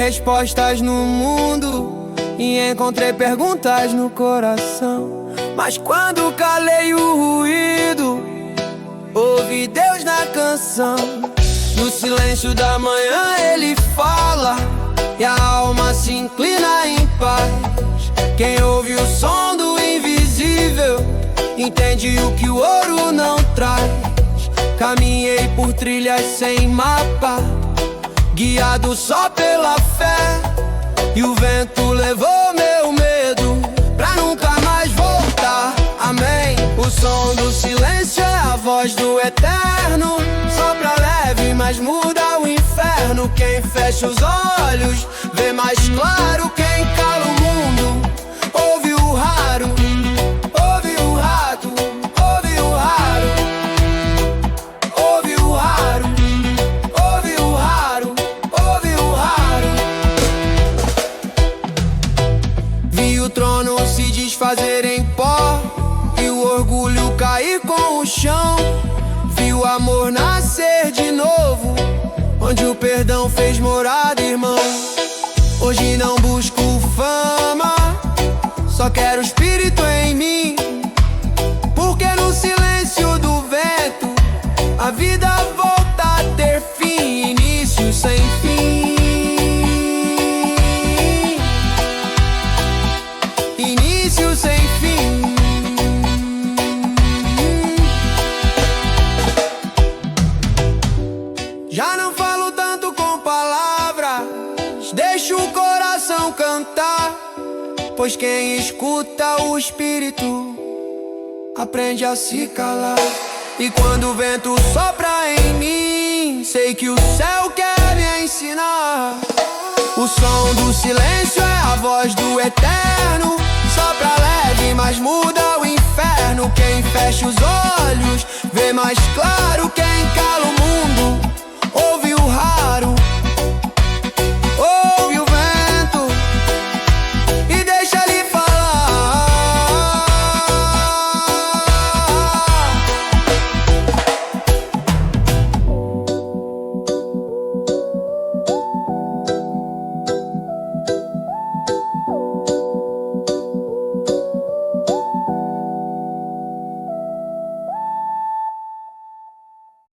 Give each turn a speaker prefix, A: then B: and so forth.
A: respostas no mundo e encontrei perguntas no coração. Mas quando calei o ruído, ouvi Deus na canção. No silêncio da manhã ele fala e a alma se inclina em paz. Quem ouve o som do invisível entende o que o ouro não traz. Caminhei por trilhas sem mapa, guiado só pela fé, e o vento levou meu medo pra nunca mais voltar. Amém. O som do silêncio é a voz do eterno, sopra leve, mas muda o inferno. Quem fecha os olhos vê mais claro. Quem cala o mundo ouve o raro, ouve o rato, ouve o raro, ouve o raro, ouve o raro, ouve o raro. Vi o trono se desfazer em pó e o orgulho cair com o chão. Vi o amor nascer de novo, onde o perdão fez morada, irmão. Hoje não busco fama, só quero o Espírito em mim. Porque no silêncio do vento a vida volta a ter fim, início sem fim, início sem fim. Já não falo tanto com palavras, deixo o coração cantar, pois quem escuta o Espírito aprende a se calar. E quando o vento sopra em mim, sei que o céu quer me ensinar. O som do silêncio é a voz do eterno, sopra leve, mas muda o inferno. Quem fecha os olhos vê mais claro. Quem cala o mundo